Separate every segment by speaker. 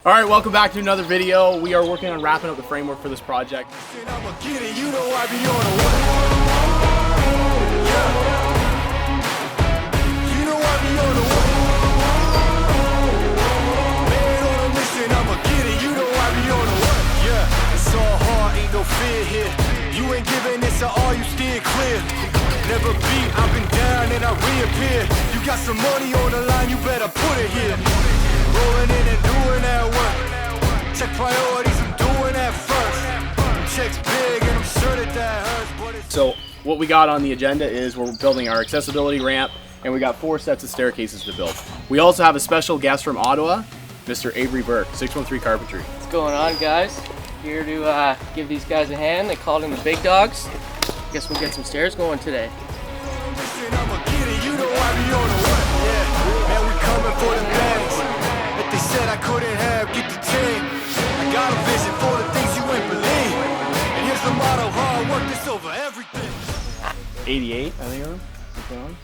Speaker 1: All right, welcome back to another video. We are working on wrapping up the framework for this project.
Speaker 2: You ain't giving this all, you steer clear. Never beat, I've been down and I reappear. You got some money on the line, you better put it here. Rolling in and doing that work. Check priorities, I'm doing that first. Checks big and I'm sure that hurts, but it's...
Speaker 1: So what we got on the agenda is we're building our accessibility ramp, and we got 4 sets of staircases to build. We also have a special guest from Ottawa, Mr. Avery Burke, 613 Carpentry.
Speaker 3: What's going on, guys? Here to give these guys a hand. They called in the big dogs. Guess we'll get some stairs going today.
Speaker 2: They said I couldn't have, get the team. I got a vision for the things you ain't believe. And here's the motto, hard work is over everything.
Speaker 1: 88, I think of them.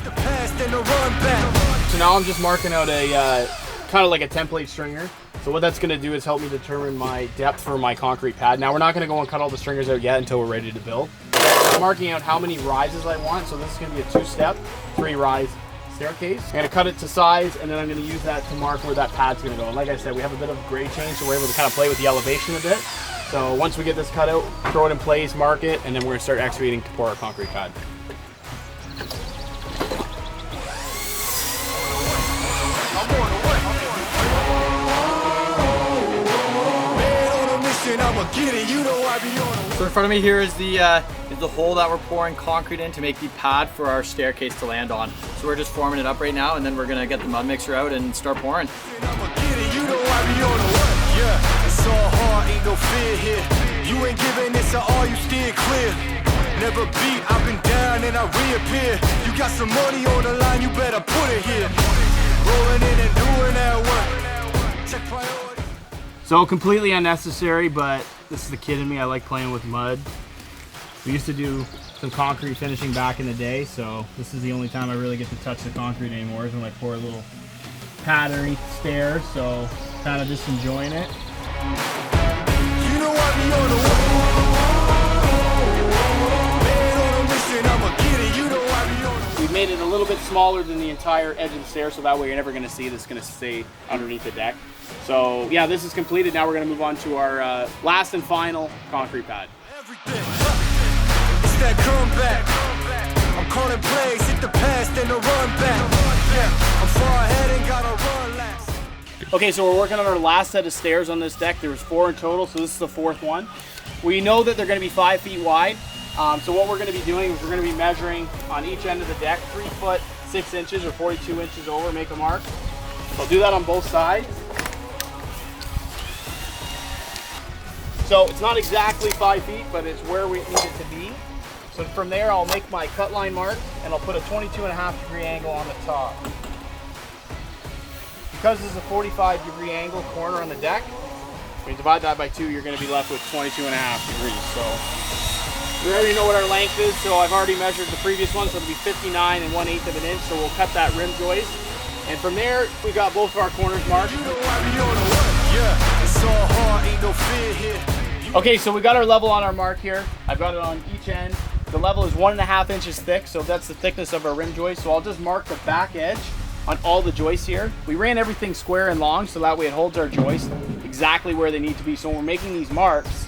Speaker 2: The past and the run back.
Speaker 1: So now I'm just marking out a kind of like a template stringer. So what that's going to do is help me determine my depth for my concrete pad. Now we're not going to go and cut all the stringers out yet until we're ready to build. I'm marking out how many rises I want. So this is going to be a 2-step, 3-rise staircase. I'm going to cut it to size, and then I'm going to use that to mark where that pad's going to go. And like I said, we have a bit of grade change, so we're able to kind of play with the elevation a bit. So once we get this cut out, throw it in place, mark it, and then we're going to start excavating to pour our concrete pad.
Speaker 4: So in front of me here is the hole that we're pouring concrete in to make the pad for our staircase to land on. So we're just forming it up right now, and then we're gonna get the mud mixer out and start pouring.
Speaker 2: It's all hard, ain't no fear here. You ain't giving this all, you steer clear. Never beat, I've been down and I reappear. You got some money on the line, you better put it here. Rolling in and doing that work. Check priorities.
Speaker 1: So completely unnecessary, but this is the kid in me. I like playing with mud. We used to do some concrete finishing back in the day, so this is the only time I really get to touch the concrete anymore, is when I pour a little pad underneath the stairs, so kind of just enjoying it.
Speaker 2: You know I be on the man on a mission, I'ma get it. You know I be on the
Speaker 1: We've made it a little bit smaller than the entire edge of the stairs, so that way you're never going to see it. It's going to stay underneath the deck. So yeah, this is completed. Now we're going to move on to our last and final concrete pad.
Speaker 2: everything. It's that comeback. I'm calling plays, hit the past and the run back. Yeah, I'm far ahead and gotta run last.
Speaker 1: Okay, so we're working on our last set of stairs on this deck. There was 4 in total, so this is the 4th one. We know that they're going to be 5 feet wide. So what we're going to be doing is we're going to be measuring on each end of the deck 3 foot 6 inches or 42 inches over, make a mark. I'll do that on both sides. So it's not exactly 5 feet, but it's where we need it to be. So from there, I'll make my cut line mark, and I'll put a 22.5-degree angle on the top. Because this is a 45-degree angle corner on the deck, when you divide that by 2, you're going to be left with 22.5 degrees. So we already know what our length is, so I've already measured the previous one, so it'll be 59 1/8 of an inch. So we'll cut that rim joist, and from there, we got both of our corners marked. Okay, so we got our level on our mark here. I've got it on each end. The level is 1.5 inches thick, so that's the thickness of our rim joist. So I'll just mark the back edge on all the joists here. We ran everything square and long, so that way it holds our joist exactly where they need to be. So when we're making these marks,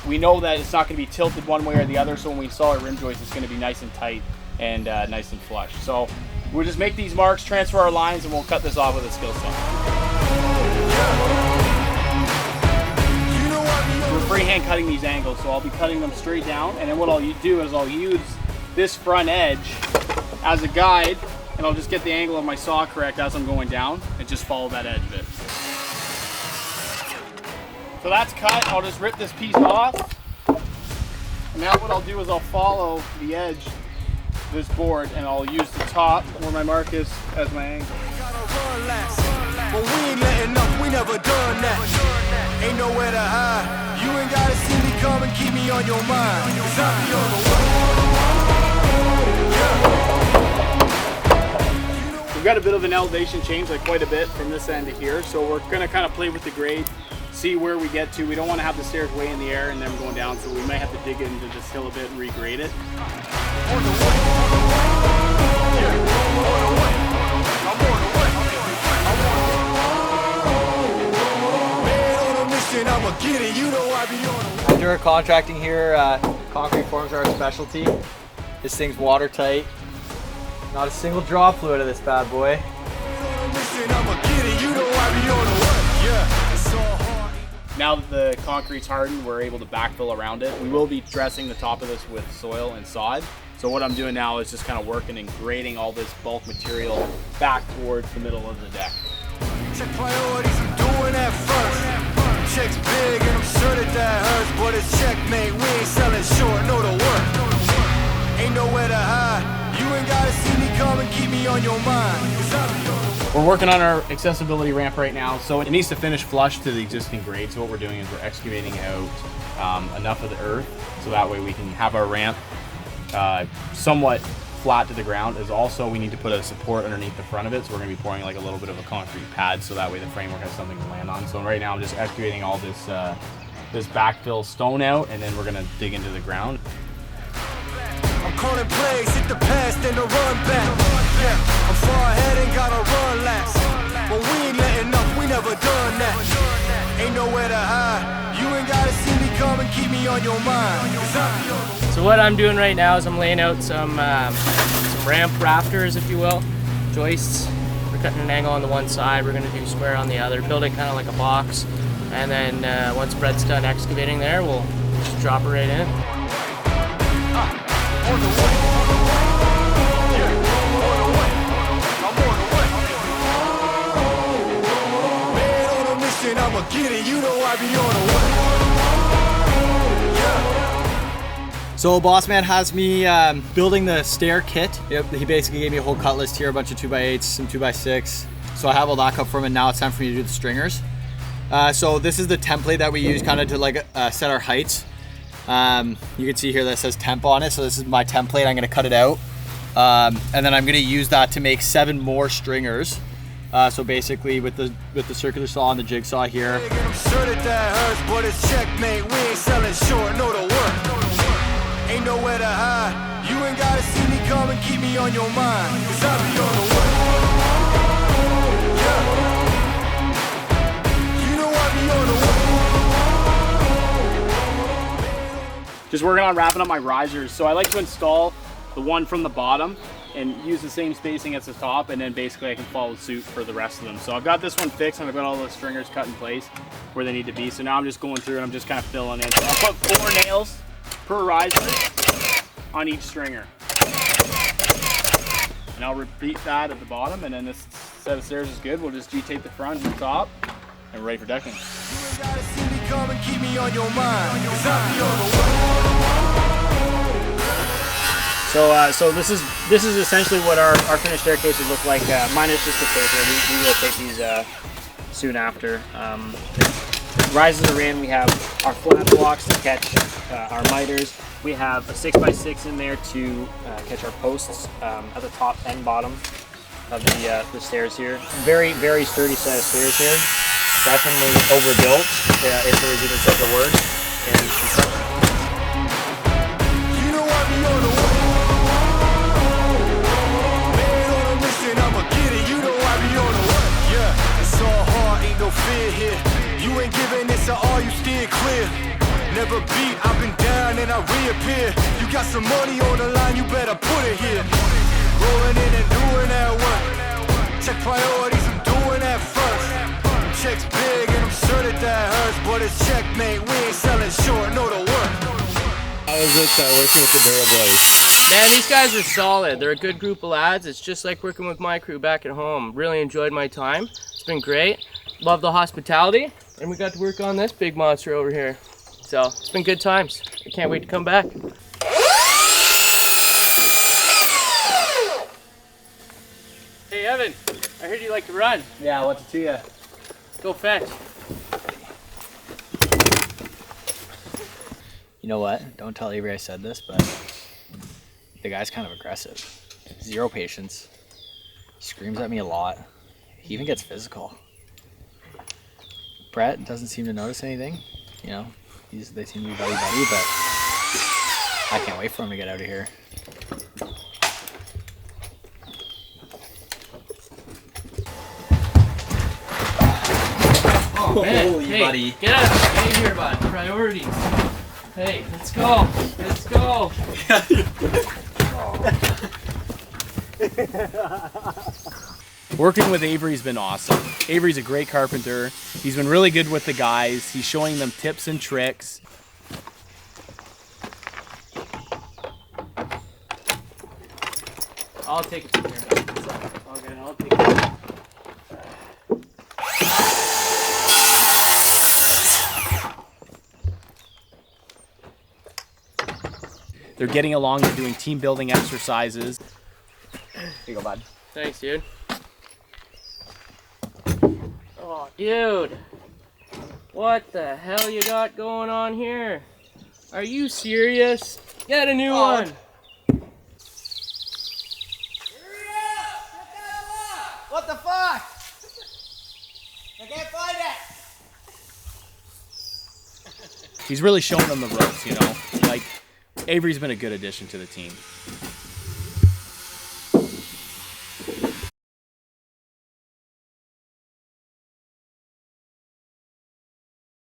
Speaker 1: we know that it's not going to be tilted one way or the other, so when we install our rim joist, it's going to be nice and tight and nice and flush. So we'll just make these marks, transfer our lines, and we'll cut this off with a skill set. We're freehand cutting these angles, so I'll be cutting them straight down, and then what I'll do is I'll use this front edge as a guide, and I'll just get the angle of my saw correct as I'm going down and just follow that edge bit. So that's cut. I'll just rip this piece off, and now what I'll do is I'll follow the edge of this board, and I'll use the top where my mark is as my angle.
Speaker 2: But we ain't letting up, we never done that. Ain't nowhere to hide. You ain't gotta see me come and keep me on your mind. 'Cause I be on the way.
Speaker 1: We've got a bit of an elevation change, like quite a bit from this end to here. So we're gonna kind of play with the grade, see where we get to. We don't want to have the stairs way in the air and then going down, so we might have to dig into this hill a bit and regrade it.
Speaker 4: DURA contracting here, concrete forms are our specialty. This thing's watertight. Not a single drop flew out of this bad boy.
Speaker 1: Now that the concrete's hardened, we're able to backfill around it. We will be dressing the top of this with soil and sod. So what I'm doing now is just kind of working and grading all this bulk material back towards the middle of the deck.
Speaker 2: Check priorities, I'm doing that first. Check's big and I'm sure that hurts, but it's checkmate. We ain't selling short, know the work. Ain't nowhere to hide. You ain't gotta see me come and keep me on your mind.
Speaker 1: We're working on our accessibility ramp right now, so it needs to finish flush to the existing grade. So what we're doing is we're excavating out enough of the earth so that way we can have our ramp somewhat flat to the ground. Is also we need to put a support underneath the front of it, so we're going to be pouring like a little bit of a concrete pad so that way the framework has something to land on. So right now I'm just excavating all this this backfill stone out, and then we're going to dig into the ground.
Speaker 2: I'm calling plays, hit the past and the run back. Yeah, I'm far ahead and gotta run laps, but we ain't letting up, we never done that. Ain't nowhere to hide. You ain't gotta see me come and keep me on your mind.
Speaker 3: So what I'm doing right now is I'm laying out some ramp rafters, if you will, joists. We're cutting an angle on the one side, we're gonna do square on the other, building kind of like a box. And then once Brett's done excavating there, we'll just drop it right in.
Speaker 2: On the way. Yeah, on the way. I'm on the way. Man on a mission, I'ma get it. You know I be on the way. Yeah.
Speaker 4: So Boss Man has me building the stair kit. Yep, he basically gave me a whole cut list here, a bunch of 2x8s, some 2x6. So I have all that cut for him, and now it's time for me to do the stringers. So this is the template that we use kind of to like set our heights. You can see here that says temp on it, so this is my template. I'm gonna cut it out, and then I'm gonna use that to make 7 more stringers. So basically, with the circular saw and the jigsaw here.
Speaker 2: I'm sure that hurts, but it's checkmate. We ain't selling short, know the work. Ain't nowhere to hide. You ain't gotta see me come and keep me on your mind, 'cause I be on the way. Yeah. You know I be on the way.
Speaker 1: Just working on wrapping up my risers. So I like to install the one from the bottom and use the same spacing as the top, and then basically I can follow suit for the rest of them. So I've got this one fixed and I've got all the stringers cut in place where they need to be. So now I'm just going through and I'm just kind of filling in. So I'll put 4 nails per riser on each stringer. And I'll repeat that at the bottom, and then this set of stairs is good. We'll just G-tape the front and the top and we're ready for decking.
Speaker 2: You ain't gotta see me come and keep me on your mind, 'cause I be on the way.
Speaker 1: So this is essentially what our finished staircases look like. Mine is just a paper. We will take these soon after. Rises are in. We have our flat blocks to catch our miters. We have a 6x6 in there to catch our posts at the top and bottom of the stairs here. Very, very sturdy set of stairs here. Definitely overbuilt, if there is even such a word. And
Speaker 2: You know I be on the way. Man on a mission, I'ma get it. You know I be on the way. Yeah, it's all hard, ain't no fear here. You ain't giving this at all, you steer clear. Never beat, I've been down and I reappear. You got some money on the line, you better put it here. Rolling in and doing that work. Check priorities, I'm doing that first. Check's big and I'm sure that hurts, but it's checkmate. We ain't selling short, know the work.
Speaker 5: How is it working with the DURA boys?
Speaker 3: Man, these guys are solid. They're a good group of lads. It's just like working with my crew back at home. Really enjoyed my time. It's been great. Love the hospitality. And we got to work on this big monster over here. So it's been good times. I can't wait to come back. Hey Evan, I heard you like to run.
Speaker 4: Yeah, what's it to you?
Speaker 3: Go fetch.
Speaker 4: You know what? Don't tell Avery I said this, but the guy's kind of aggressive. 0 patience. screams at me a lot. He even gets physical. Brett doesn't seem to notice anything. You know, they seem to be buddy-buddy, but I can't wait for him to get out of here.
Speaker 3: Oh, man.
Speaker 4: Holy
Speaker 3: Hey,
Speaker 4: buddy.
Speaker 3: Get out of the way here, bud. Priorities. Hey, let's go. Let's go.
Speaker 1: Working with Avery's been awesome. Avery's a great carpenter. He's been really good with the guys. He's showing them tips and tricks.
Speaker 3: I'll take it from here. Okay, I'll take it.
Speaker 1: They're getting along, they're doing team building exercises. Here you go, bud.
Speaker 3: Thanks, dude. Oh, dude. What the hell you got going on here? Are you serious? Get a new one.
Speaker 1: What the fuck? I can't find it. He's really showing them the ropes, you know? Like, Avery's been a good addition to the team.